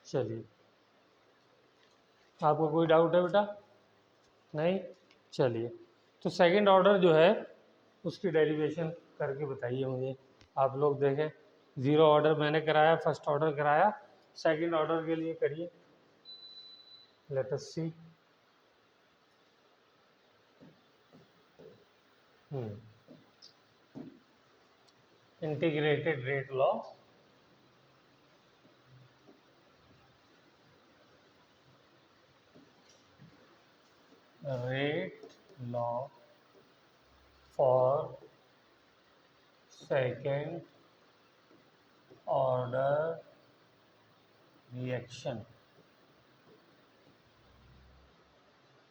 चलिए, आपको कोई डाउट है बेटा? नहीं? चलिए, तो सेकंड ऑर्डर जो है उसकी डेरिवेशन करके बताइए मुझे। आप लोग देखें, ज़ीरो ऑर्डर मैंने कराया, फर्स्ट ऑर्डर कराया, सेकंड ऑर्डर के लिए करिए। Let us see. Integrated rate law, rate law for second order reaction.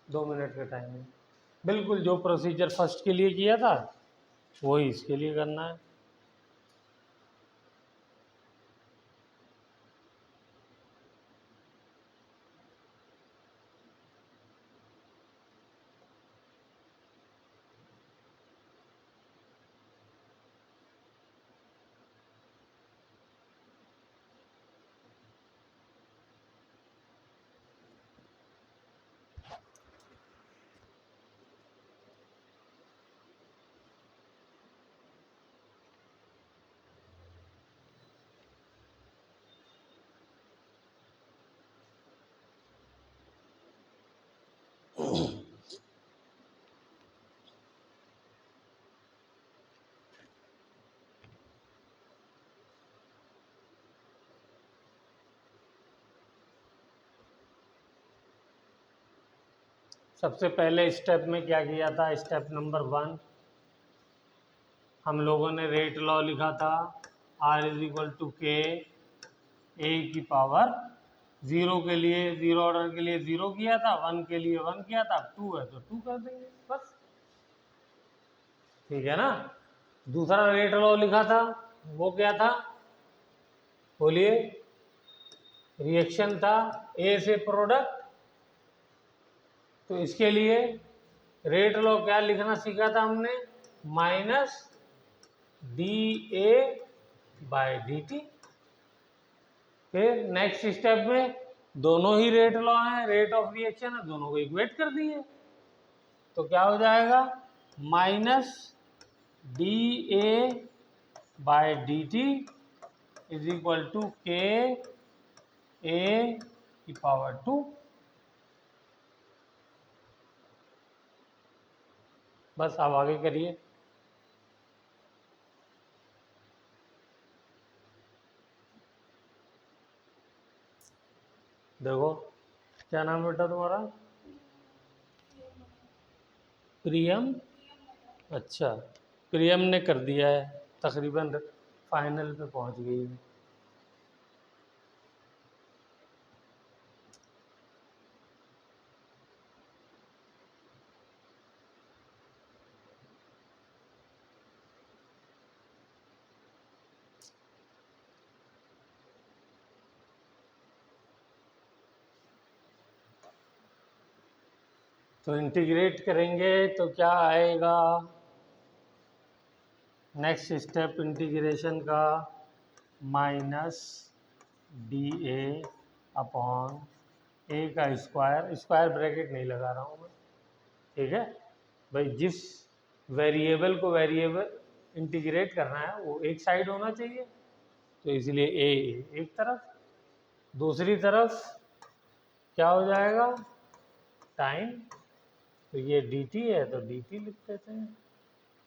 2 minute का टाइम है। बिल्कुल जो प्रोसीजर फर्स्ट के लिए किया था वही इसके लिए करना है। सबसे पहले स्टेप में क्या किया था? स्टेप नंबर 1 हम लोगों ने रेट लॉ लिखा था, R = K A की पावर 0 के लिए, 0 ऑर्डर के लिए 0 किया था, 1 के लिए 1 किया था, 2 है तो 2 कर देंगे बस। ठीक है ना? दूसरा रेट लॉ लिखा था, वो क्या था बोलिए? रिएक्शन था ए से प्रोडक्ट। तो इसके लिए रेट लॉ क्या लिखना सीखा था हमने? -dA/dt। फिर नेक्स्ट स्टेप में दोनों ही रेट लॉ हैं, रेट ऑफ रिएक्शन है, दोनों को इक्वेट कर दिए तो क्या हो जाएगा? -dA/dt = K A⁴ बस अब आगे करिए। देखो क्या नाम है बेटा तुम्हारा? प्रियम। अच्छा, प्रियम ने कर दिया है, तकरीबन फाइनल पे पहुंच गई है। तो इंटीग्रेट करेंगे तो क्या आएगा? नेक्स्ट स्टेप इंटीग्रेशन का -dA/A का स्क्वायर, स्क्वायर ब्रैकेट नहीं लगा रहा हूँ मैं, ठीक है भाई? जिस वेरिएबल को वेरिएबल इंटीग्रेट करना है वो एक साइड होना चाहिए, तो इसलिए ए एक तरफ, दूसरी तरफ क्या हो जाएगा? टाइम। तो ये dt है तो dt लिख देते हैं।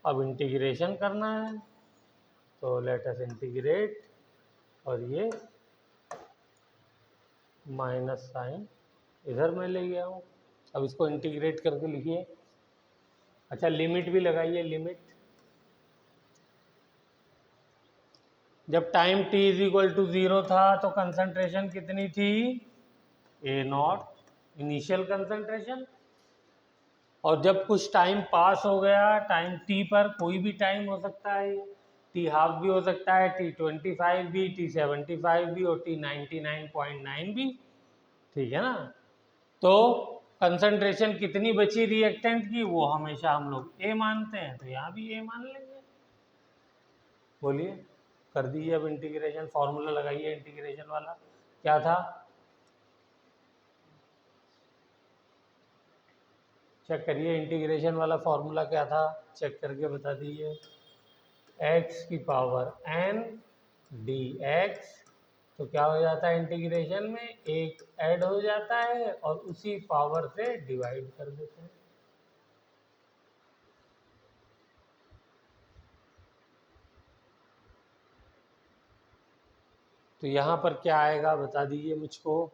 अब इंटीग्रेशन करना है तो लेट अस इंटीग्रेट, और ये माइनस साइन इधर मैं ले गया हूँ। अब इसको इंटीग्रेट करके लिखिए। अच्छा, लिमिट भी लगाइए। लिमिट जब टाइम t = 0 था तो कंसंट्रेशन कितनी थी? A0 initial concentration. और जब कुछ टाइम पास हो गया, टाइम t पर, कोई भी टाइम हो सकता है, t½ भी हो सकता है, t25 भी, t75 भी और t99.9 भी, ठीक है ना? तो कंसंट्रेशन कितनी बची रिएक्टेंट की, वो हमेशा हम लोग A मानते हैं, तो यहाँ भी A मान लेंगे। बोलिए, कर दीजिए अब इंटीग्रेशन, फॉर्मूला लगाइए इंटीग्रेशन वाला। क्या था? चेक करिए इंटीग्रेशन वाला फॉर्मूला क्या था, चेक करके बता दीजिए। x की पावर n dx, तो क्या हो जाता है इंटीग्रेशन में, एक ऐड हो जाता है और उसी पावर से डिवाइड कर देते हैं। तो यहाँ पर क्या आएगा बता दीजिए मुझको।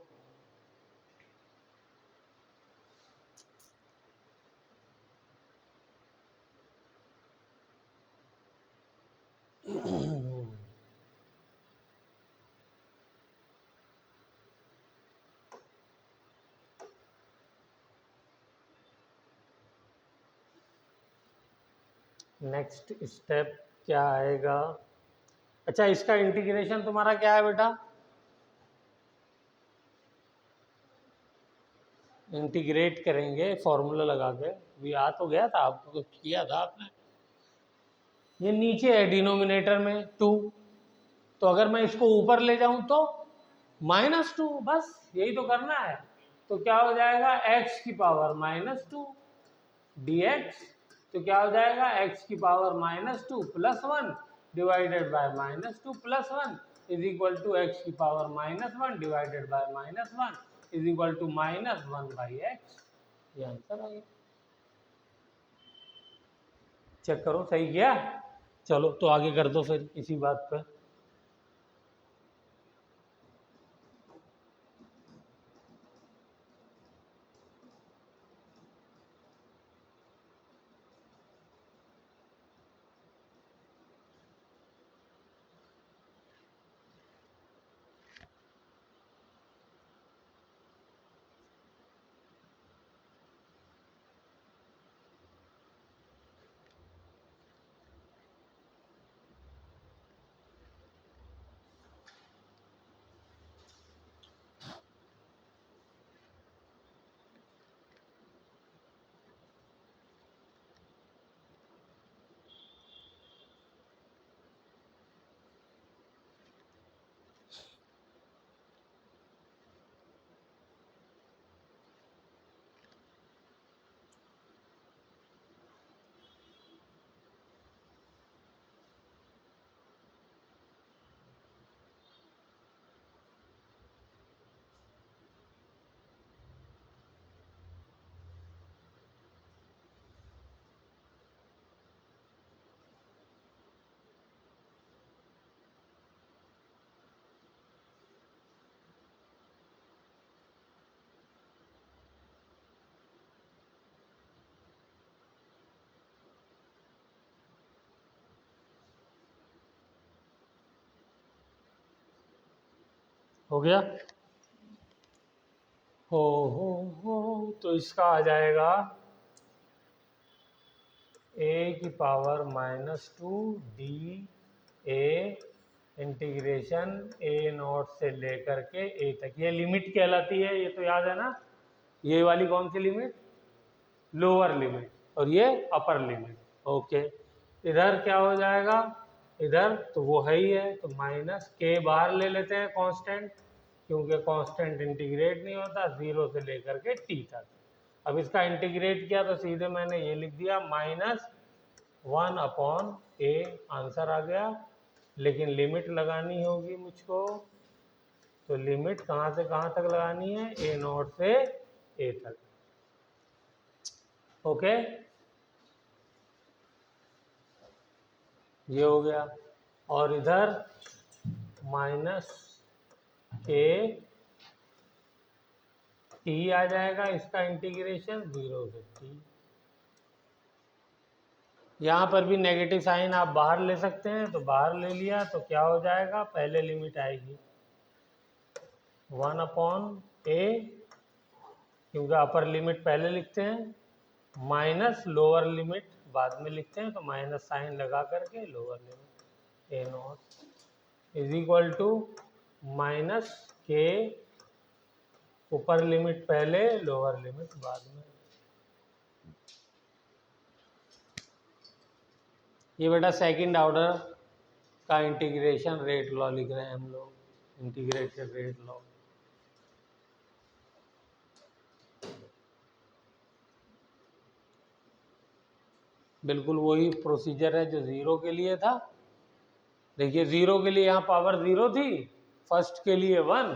नेक्स्ट स्टेप क्या आएगा? अच्छा, इसका इंटीग्रेशन तुम्हारा क्या है बेटा? इंटीग्रेट करेंगे फॉर्मूला लगा के, भी आ तो गया था आपको, तो किया था आपने। ये नीचे है डिनोमिनेटर में 2, तो अगर मैं इसको ऊपर ले जाऊं तो -2, बस यही तो करना है। तो क्या हो जाएगा, x की पावर -2 dx, तो क्या हो जाएगा, x की power -2 + 1 divided by -2 + 1 is equal to x की power -1 divided by -1 is equal to -1/x। ये आंसर आ गया। चेक करो सही किया। चलो तो आगे कर दो फिर इसी बात पे। हो गया? हो तो इसका आ जाएगा a की पावर -2 dA इंटीग्रेशन a0 से लेकर के a तक। ये लिमिट कहलाती है, ये तो याद है ना। ये वाली कौन सी लिमिट? लोअर लिमिट, और ये अपर लिमिट। ओके, इधर क्या हो जाएगा, इधर तो वो है ही है, तो -k बाहर ले लेते हैं कांस्टेंट, क्योंकि कांस्टेंट इंटीग्रेट नहीं होता 0 से लेकर के t तक। अब इसका इंटीग्रेट किया तो सीधे मैंने ये लिख दिया -1/a, आंसर आ गया। लेकिन लिमिट लगानी होगी मुझको, तो लिमिट कहाँ से कहाँ तक लगानी है, a0 से a तक। ओके, ये हो गया। और इधर -k t आ जाएगा, इसका इंटीग्रेशन 0 से t। यहाँ पर भी नेगेटिव साइन आप बाहर ले सकते हैं, तो बाहर ले लिया तो क्या हो जाएगा, पहले लिमिट आएगी 1/a, क्योंकि अपर लिमिट पहले लिखते हैं, माइनस लोअर लिमिट बाद में लिखते हैं, तो माइनस साइन लगा करके lower limit a0 is equal to -k, ऊपर लिमिट पहले लोअर लिमिट बाद में। ये बेटा सेकंड ऑर्डर का इंटीग्रेशन रेट लॉ लिख रहे हैं हम लोग, इंटीग्रेटेड रेट लॉ। बिल्कुल वही प्रोसीजर है जो ज़ीरो के लिए था। देखिए ज़ीरो के लिए यहाँ पावर ज़ीरो थी, फर्स्ट के लिए 1,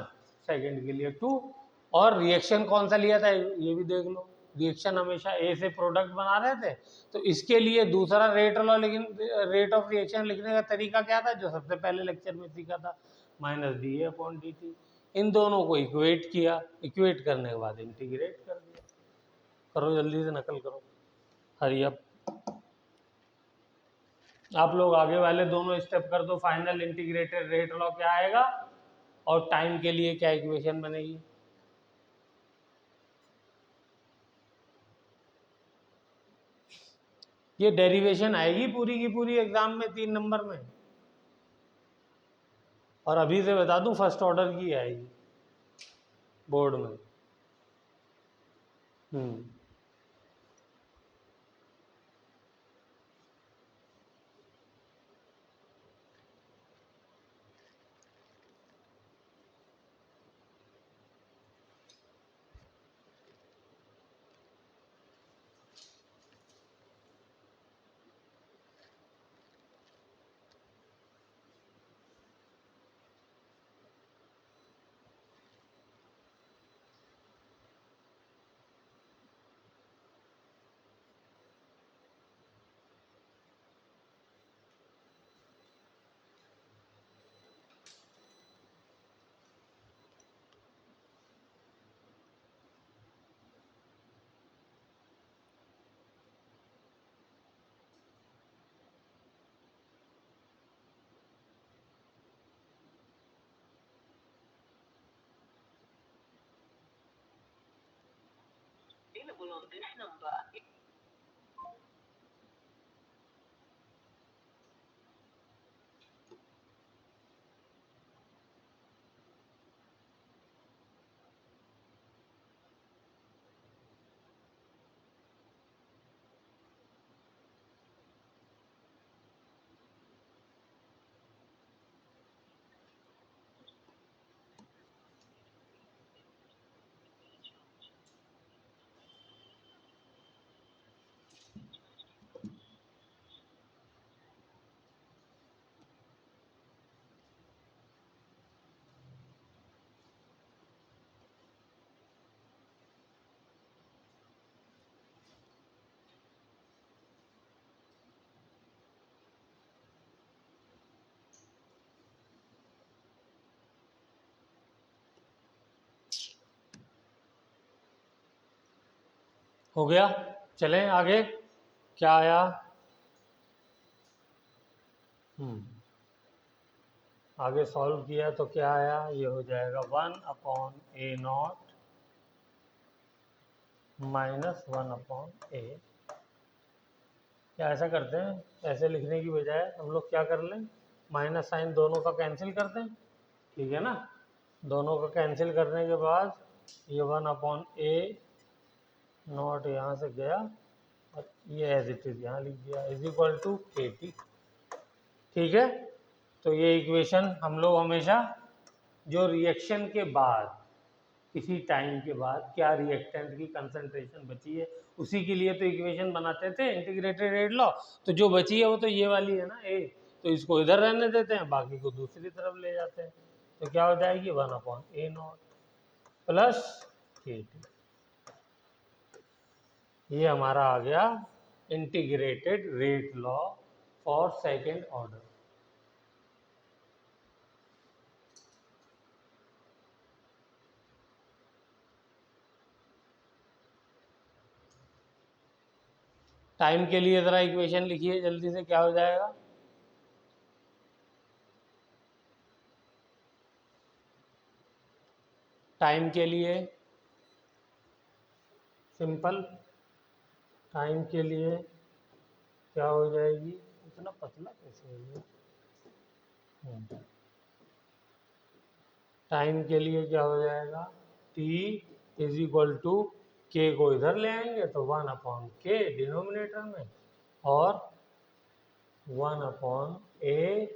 सेकंड के लिए 2, और रिएक्शन कौन सा लिया था ये भी देख लो। रिएक्शन हमेशा ए से प्रोडक्ट बना रहे थे, तो इसके लिए दूसरा रेट लॉ, लेकिन रेट ऑफ रिएक्शन लिखने का तरीका क्या था जो सबसे पहले लेक्चर में सीखा था, -dA/dt। इन दोनों को इक्वेट किया, इक्वेट करने के बाद इंटीग्रेट कर दिया। करो जल्दी से, नकल करो, हरी अप। आप लोग आगे वाले दोनों स्टेप कर दो। फाइनल इंटीग्रेटेड रेट लॉ क्या आएगा और टाइम के लिए क्या इक्वेशन बनेगी। ये डेरिवेशन आएगी पूरी की पूरी एग्जाम में 3 नंबर में, और अभी से बता दूं फर्स्ट ऑर्डर की आएगी बोर्ड में। हम्म हो गया, चलें आगे। क्या आया? आगे सॉल्व किया तो क्या आया, ये हो जाएगा 1/A0 -1/A। क्या ऐसा करते हैं, ऐसे लिखने की बजाय हम लोग क्या कर लें, माइनस साइन दोनों का कैंसिल कर दें, ठीक है ना। दोनों का कैंसिल करने के बाद ये 1/A0 यहाँ से गया, और ये एज इट इज यहाँ लिख दिया, =KT। ठीक है, तो ये इक्वेशन हम लोग हमेशा जो रिएक्शन के बाद, किसी टाइम के बाद क्या रिएक्टेंट की कंसंट्रेशन बची है, उसी के लिए तो इक्वेशन बनाते थे इंटीग्रेटेड रेट लॉ। तो जो बची है वो तो ये वाली है ना, ए, तो इसको इधर रहने देते हैं, बाकी को दूसरी तरफ ले जाते हैं, तो क्या हो जाएगी 1/A0 प्लस KT। ये हमारा आ गया integrated rate law for second order. Time के लिए ज़रा इक्वेशन लिखिए जल्दी से, क्या हो जाएगा। टाइम के लिए सिंपल, टाइम के लिए क्या हो जाएगी, इतना पतला कैसे हो गया। टाइम के लिए क्या हो जाएगा, T = K को इधर ले आएंगे तो 1/K डिनोमिनेटर में, और 1/A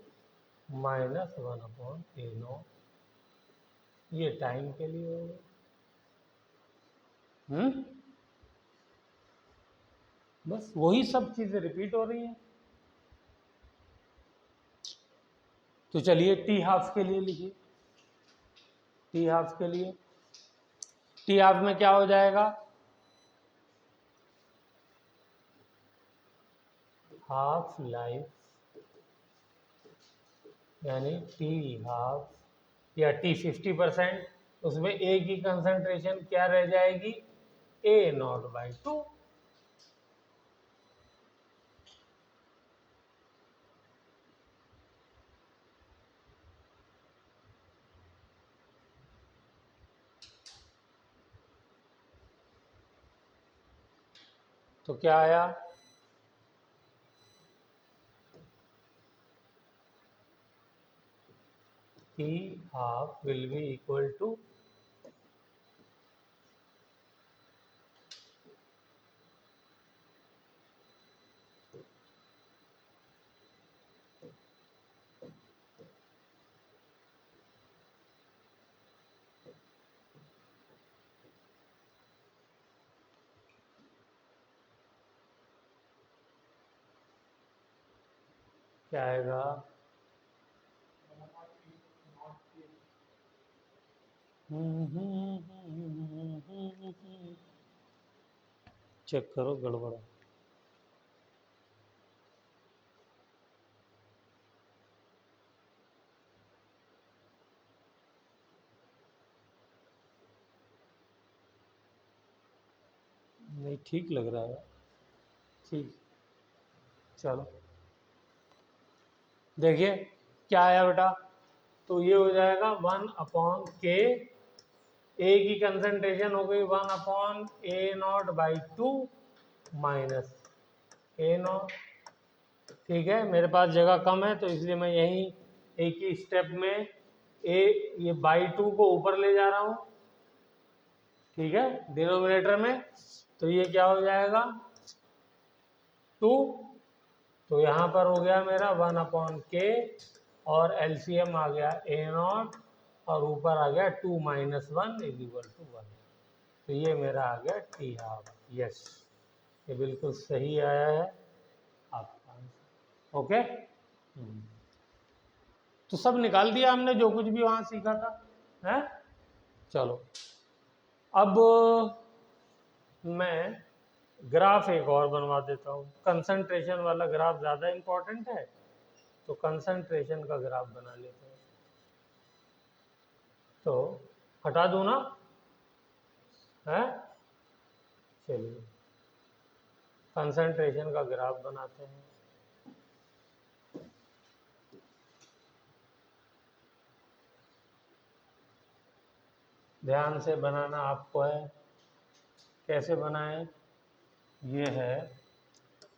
-1/A0, ये टाइम के लिए होगा। बस वही सब चीज़ें रिपीट हो रही हैं। तो चलिए टी हाफ के लिए लिखिए। टी हाफ के लिए, टी हाफ में क्या हो जाएगा, हाफ लाइफ यानी टी हाफ या टी 50%, उसमें ए की कंसंट्रेशन क्या रह जाएगी, A0/2। तो क्या आया, t half will be equal to, क्या आएगा, चेक करो गड़बड़। नहीं ठीक लग रहा है, ठीक, चलो देखिए क्या आया बेटा। तो ये हो जाएगा 1/k, ए की कंसंट्रेशन हो गई 1/A0/2 माइनस A0। ठीक है, मेरे पास जगह कम है तो इसलिए मैं यहीं एक ही स्टेप में ये बाई 2 को ऊपर ले जा रहा हूँ। ठीक है, डिनोमिनेटर में, तो ये क्या हो जाएगा 2, तो यहाँ पर हो गया मेरा 1/k और एलसीएम आ गया A0 और ऊपर आ गया 2 - 1 = 1। तो ये मेरा आ गया टी हाफ। यस, ये बिल्कुल सही आया है आपका आंसर। ओके, तो सब निकाल दिया हमने जो कुछ भी वहाँ सीखा था, है। चलो अब मैं ग्राफ एक और बनवा देता हूँ, कंसंट्रेशन वाला ग्राफ ज़्यादा इम्पोर्टेंट है, तो कंसंट्रेशन का ग्राफ बना लेते हैं। तो हटा दूँ ना, है, चलिए कंसंट्रेशन का ग्राफ बनाते हैं। ध्यान से बनाना आपको है, कैसे बनाएं, ये है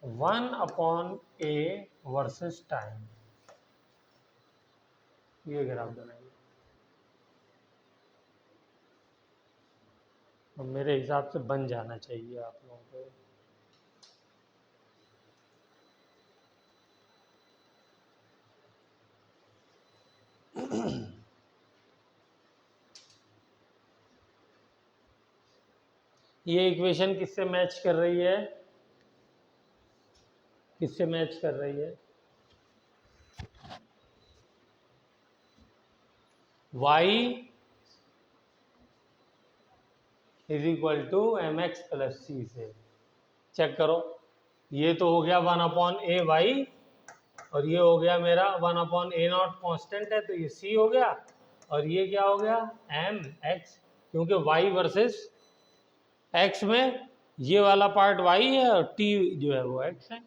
1/A वर्सेस टाइम, ये ग्राफ बनाइए। और मेरे हिसाब से बन जाना चाहिए आप लोगों को। ये इक्वेशन किससे मैच कर रही है, किससे मैच कर रही है, y = mx + c से। चेक करो, ये तो हो गया 1/AY और ये हो गया मेरा 1/A0 कांस्टेंट है, तो ये c हो गया, और ये क्या हो गया mx, क्योंकि y वर्सेस x में ये वाला पार्ट y है और t जो है वो x है,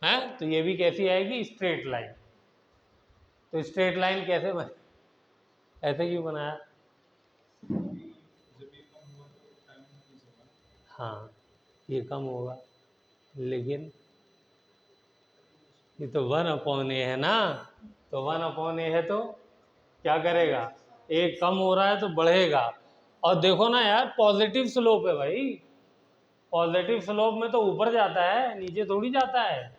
हैं? तो ये भी कैसी आएगी, स्ट्रेट लाइन। तो स्ट्रेट लाइन कैसे बने, ऐसे क्यों बनाया, हाँ ये कम होगा, लेकिन ये तो 1/A है ना, तो 1/A है तो क्या करेगा, एक कम हो रहा है तो बढ़ेगा। और देखो ना यार, पॉजिटिव स्लोप है भाई, पॉजिटिव स्लोप में तो ऊपर जाता है, नीचे थोड़ी जाता है।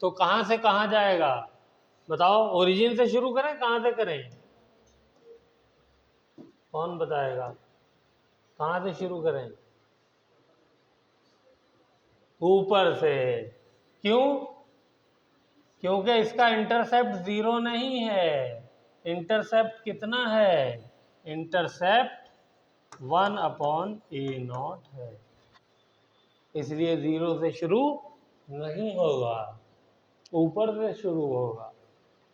तो कहाँ से कहाँ जाएगा बताओ, ओरिजिन से शुरू करें, कहाँ से करें, कौन बताएगा, कहाँ से शुरू करें, ऊपर से। क्यों? क्योंकि इसका इंटरसेप्ट 0 नहीं है। इंटरसेप्ट कितना है? इंटरसेप्ट 1/a0 है, इसलिए 0 से शुरू नहीं होगा, ऊपर से शुरू होगा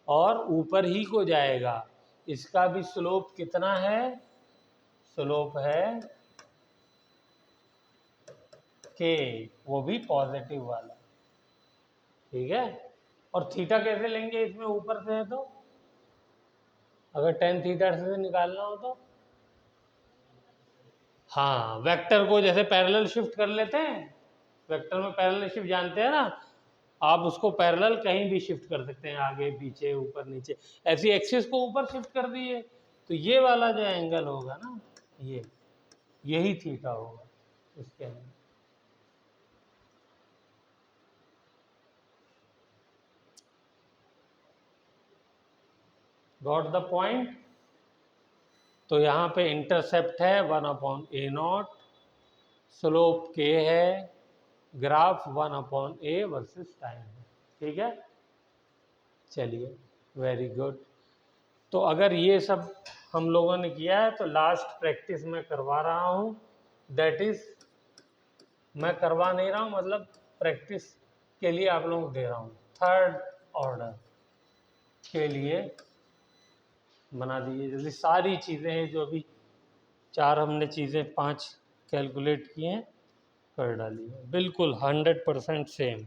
और ऊपर ही को जाएगा। इसका भी स्लोप कितना है? स्लोप है के, वो भी पॉजिटिव वाला। ठीक है। और थीटा कैसे लेंगे इसमें ऊपर से है तो? अगर टेन थीटा से निकालना हो तो हाँ, वेक्टर को जैसे पैरेलल शिफ्ट कर लेते हैं, वेक्टर में पैरेलल शिफ्ट जानते हैं ना आप, उसको पैरेलल कहीं भी शिफ्ट कर सकते हैं, आगे पीछे ऊपर नीचे। ऐसी एक्सिस को ऊपर शिफ्ट कर दिए तो ये वाला जो एंगल होगा ना, यही थीटा होगा इसके अंदर। Got the point? तो यहाँ पे इंटरसेप्ट है 1/a0, स्लोप k है, ग्राफ 1/a वर्सेस टाइम है। ठीक है, चलिए, वेरी गुड। तो अगर ये सब हम लोगों ने किया है तो लास्ट प्रैक्टिस मैं करवा रहा हूँ, दैट इज, मैं करवा नहीं रहा हूँ मतलब प्रैक्टिस के लिए आप लोगों को दे रहा हूँ। थर्ड ऑर्डर के लिए बना दीजिए जल्दी सारी चीज़ें हैं जो अभी चार हमने चीज़ें 5 कैलकुलेट किए हैं, कर डालिए बिल्कुल 100% same.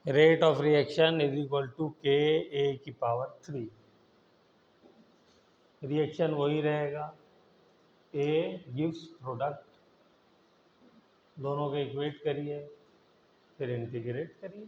Rate of reaction is equal to KA⁴। Reaction वही रहेगा, A गिव्स प्रोडक्ट, दोनों को इक्वेट करिए फिर इंटीग्रेट करिए।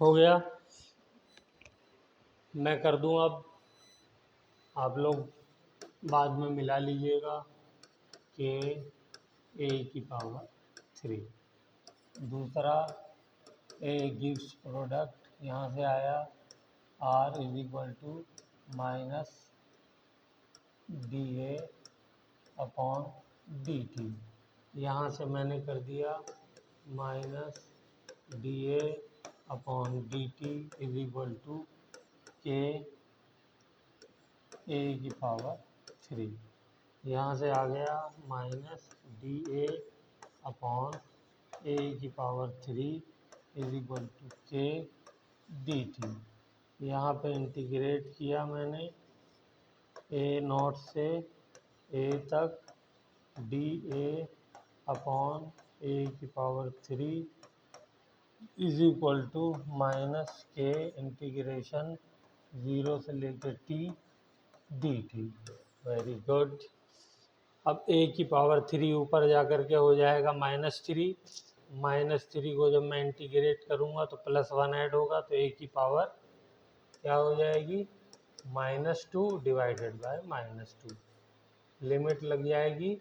हो गया। मैं कर दूं अब, आप लोग बाद में मिला लीजिएगा के ए की पावर 3। दूसरा ए गिव्स प्रोडक्ट, यहाँ से आया R is equal to minus d A upon d t. यहाँ से मैंने कर दिया minus d A upon d t is equal to k A की पावर 3। यहाँ से आ गया minus d A upon A की power 3 is equal to k d t. यहाँ पे इंटीग्रेट किया मैंने ए नॉट से ए तक डी ए अपॉन ए की power 3 is equal to minus k integration 0 से लेकर t d t. Very good. अब ए की पावर 3 ऊपर जा कर के हो जाएगा -3। -3 को जब मैं इंटीग्रेट करूँगा तो +1 ऐड होगा, तो ए की पावर क्या हो जाएगी -2 डिवाइडेड बाय -2। लिमिट लग जाएगी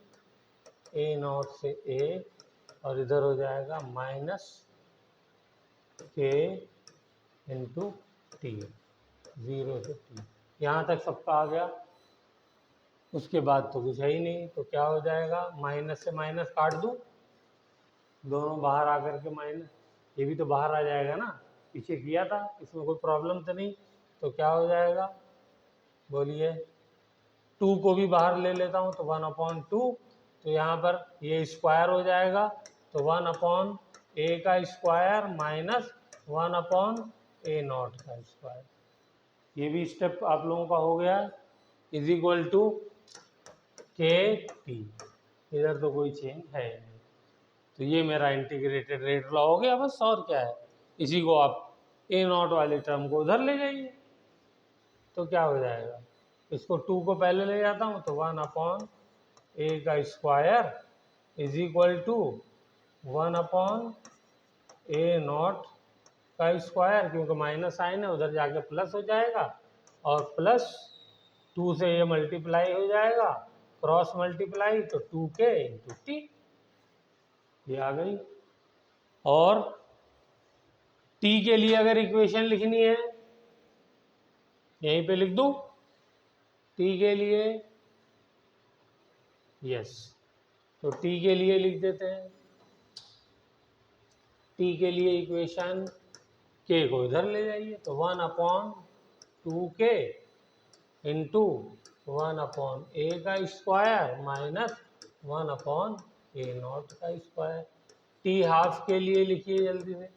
ए नॉट से ए और इधर हो जाएगा माइनस के इंटू टी, 0 से टी। यहाँ तक सबका आ गया। उसके बाद तो कुछ है ही नहीं, तो क्या हो जाएगा माइनस से माइनस काट दूँ, दोनों बाहर आकर के माइनस, ये भी तो बाहर आ जाएगा ना, पीछे किया था, इसमें कोई प्रॉब्लम तो नहीं। तो क्या हो जाएगा बोलिए, 2 को भी बाहर ले लेता हूँ तो 1/2, तो यहाँ पर ये स्क्वायर हो जाएगा, तो 1/a का स्क्वायर माइनस 1/a0 का स्क्वायर। ये भी स्टेप आप लोगों का हो गया, इज इक्वल टू के टी। इधर तो कोई चेंज है नहीं, तो ये मेरा इंटीग्रेटेड रेट लॉ हो गया बस, और क्या है। इसी को आप a0 वाले टर्म को उधर ले जाइए, तो क्या हो जाएगा, इसको 2 को पहले ले जाता हूँ तो 1/a का square is equal to 1/a0 का स्क्वायर, क्योंकि माइनस साइन है उधर जाके प्लस हो जाएगा, और प्लस 2 से ये मल्टीप्लाई हो जाएगा, क्रॉस मल्टीप्लाई, तो 2k इंटू टी, ये आ गई। और t के लिए अगर इक्वेशन लिखनी है यहीं पे लिख दूं, t के लिए, यस, तो t के लिए लिख देते हैं। t के लिए इक्वेशन k को इधर ले जाइए, तो 1/2k इंटू 1/a का स्क्वायर माइनस 1/a0 का स्क्वायर। t हाफ के लिए लिखिए जल्दी से,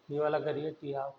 ये वाला करिए t हाफ।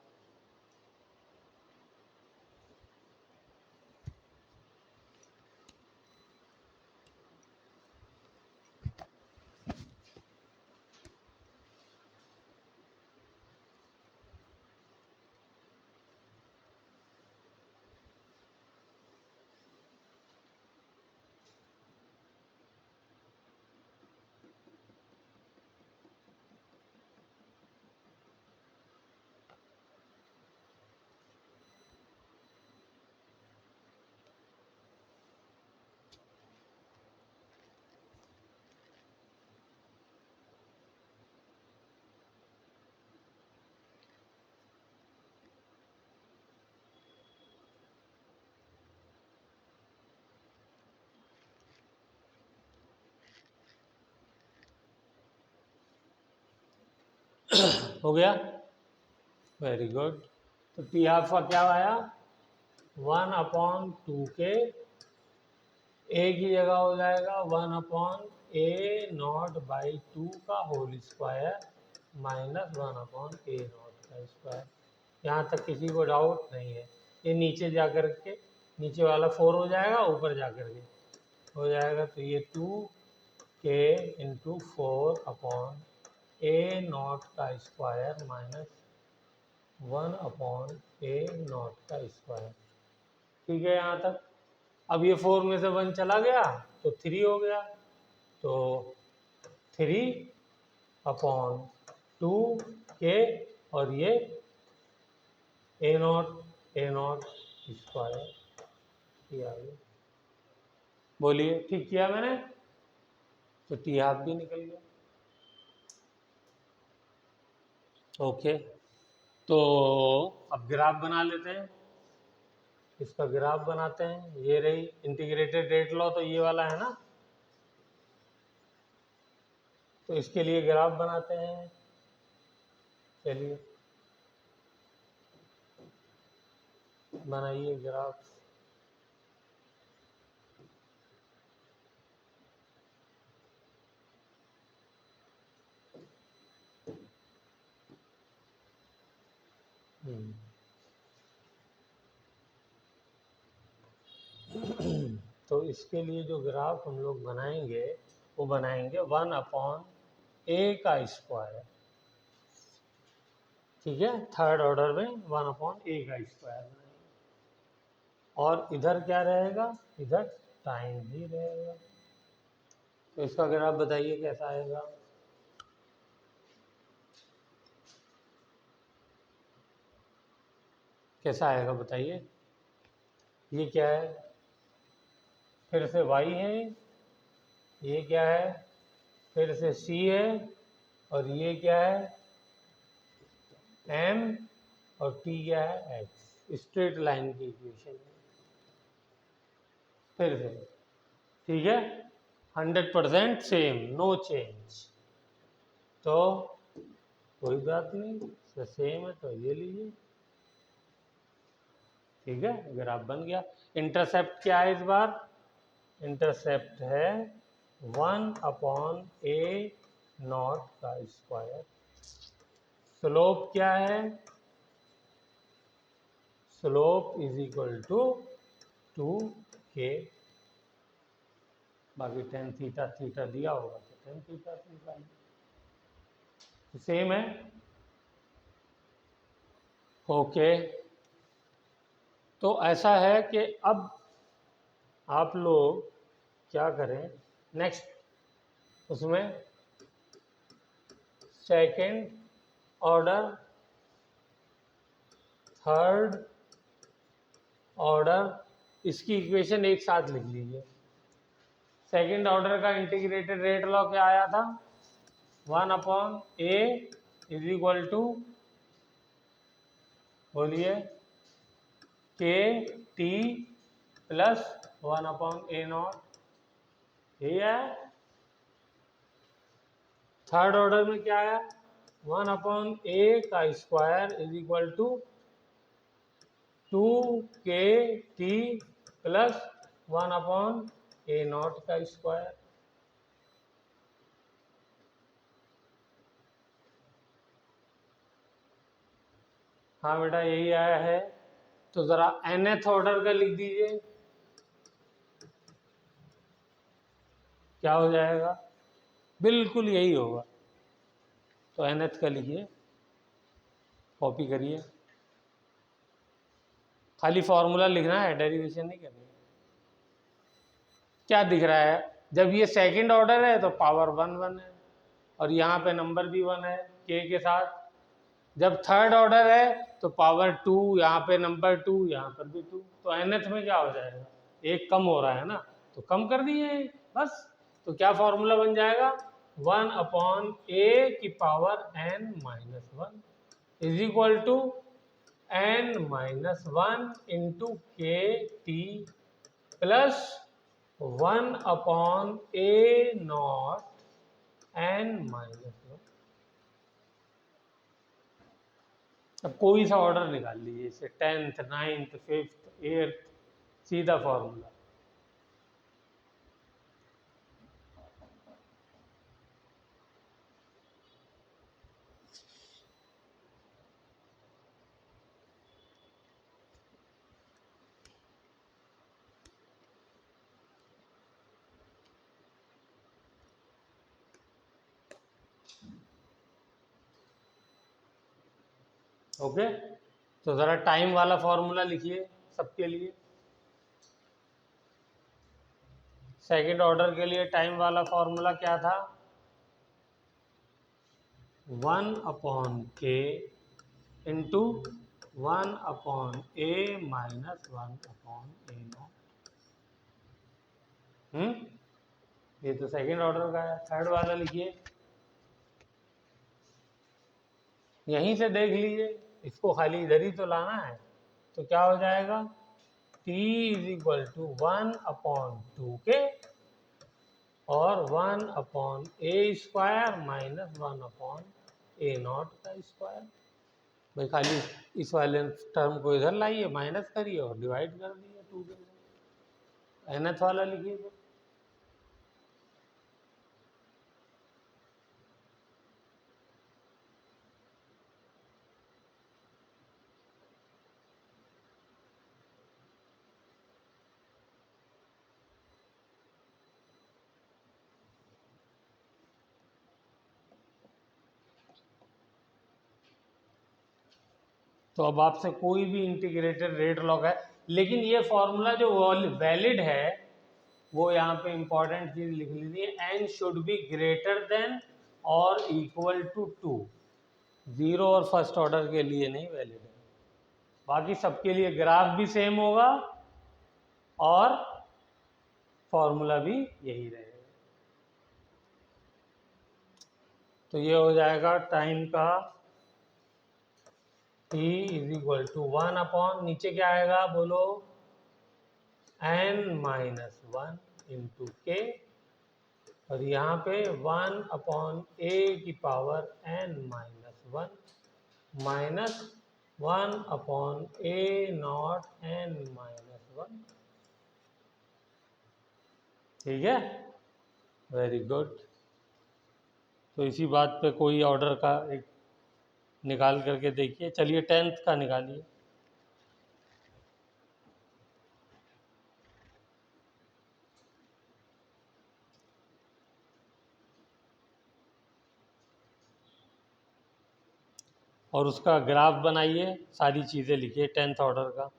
हो गया, वेरी गुड। तो टी हाफ का क्या आया 1/2k, ए की जगह हो जाएगा 1/a0/2 का होल स्क्वायर माइनस 1/a0 का स्क्वायर। यहाँ तक किसी को डाउट नहीं है। ये नीचे जा कर के, नीचे वाला 4 हो जाएगा, ऊपर जा कर के हो जाएगा, तो ये 2k इंटू 4/a0 का स्क्वायर माइनस 1/a0 का स्क्वायर। ठीक है यहाँ तक। अब ये 4 में से 1 चला गया तो 3 हो गया, तो 3/2k और ये ए नॉट स्क्वायर किया गया। बोलिए ठीक किया मैंने? तो टी हाफ भी निकल गया। ओके, तो अब ग्राफ बना लेते हैं। इसका ग्राफ बनाते हैं। ये रही इंटीग्रेटेड रेट लॉ, तो ये वाला है ना, तो इसके लिए ग्राफ बनाते हैं। चलिए बनाइए ग्राफ। तो इसके लिए जो ग्राफ हम लोग बनाएंगे वो बनाएंगे 1/a का स्क्वायर। ठीक है, थर्ड ऑर्डर में 1/a का स्क्वायर बनाएंगे। और इधर क्या रहेगा? इधर टाइम भी रहेगा। तो इसका ग्राफ बताइए कैसा आएगा? कैसा आएगा बताइए? ये क्या है? फिर से y है। ये क्या है? फिर से c है। और ये क्या है? m। और t क्या है? x। स्ट्रेट लाइन की इक्वेशन है। फिर से ठीक है, 100% सेम, नो चेंज। तो कोई बात नहीं, सेम है तो ये लीजिए। ठीक है, ग्राफ बन गया। इंटरसेप्ट क्या है इस बार? इंटरसेप्ट है 1/a नॉट का स्क्वायर। स्लोप क्या है? Slope is equal to 2k। बाकी टेन थीटा थीटा दिया होगा तो टेन थीटा निकालिए, सेम है। ओके, तो ऐसा है कि अब आप लोग क्या करें नेक्स्ट, उसमें सेकंड ऑर्डर, थर्ड ऑर्डर, इसकी इक्वेशन एक साथ लिख लीजिए। सेकंड ऑर्डर का इंटीग्रेटेड रेट लॉ क्या आया था? 1/a इज इक्वल टू, बोलिए, k t plus 1/a naught. यही है। थर्ड ऑर्डर में क्या आया? 1/a का square is equal to 2k t plus 1/a naught का स्क्वायर। हाँ बेटा यही आया है। तो जरा nth ऑर्डर का लिख दीजिए, क्या हो जाएगा? बिल्कुल यही होगा। तो nth का लिखिए, कॉपी करिए, खाली फॉर्मूला लिखना है, डेरिवेशन नहीं करनी। क्या दिख रहा है? जब ये सेकंड ऑर्डर है तो पावर 1 1 है, और यहाँ पे नंबर भी 1 है k के साथ। जब थर्ड ऑर्डर है तो पावर 2, यहाँ पे नंबर 2, यहाँ पर भी 2। तो nth में क्या हो जाएगा? एक कम हो रहा है ना, तो कम कर दिए बस। तो क्या फॉर्मूला बन जाएगा? 1/a की power n-1 is equal to n-1 into K T plus 1/a not n-1। अब कोई सा ऑर्डर निकाल लीजिए इसे, 10th 9th 5th 8th, सीधा फॉर्मूला। ओके, तो ज़रा टाइम वाला फॉर्मूला लिखिए सबके लिए। सेकंड ऑर्डर के लिए टाइम वाला फॉर्मूला क्या था? 1/k into 1/a minus 1/a not. ये तो सेकेंड ऑर्डर का है। थर्ड वाला लिखिए, यहीं से देख लीजिए, इसको खाली इधर ही तो लाना है। तो क्या हो जाएगा, t is equal to 1/2k और 1/a² माइनस 1/a0 का स्क्वायर। भाई खाली इस वाले टर्म को इधर लाइए, माइनस करिए और डिवाइड कर दिए 2 के साथ। nth वाला लिखिए फिर। तो अब आपसे कोई भी इंटीग्रेटेड रेट लॉ है, लेकिन ये फॉर्मूला जो वैलिड है वो यहाँ पे इंपॉर्टेंट चीज लिख लीजिए, n should be greater than और इक्वल टू 2। जीरो और फर्स्ट ऑर्डर के लिए नहीं वैलिड है, बाकी सबके लिए ग्राफ भी सेम होगा और फॉर्मूला भी यही रहेगा। तो ये हो जाएगा टाइम का t इज इक्वल टू 1 नीचे क्या आएगा बोलो, n-1 इंटू के, और यहाँ पे 1/a की power n-1 minus 1/a0 n-1। ठीक है, वेरी गुड। तो इसी बात पे कोई ऑर्डर का एक निकाल करके देखिए। चलिए 10th का निकालिए। और उसका ग्राफ बनाइए, सारी चीज़ें लिखिए 10th ऑर्डर का।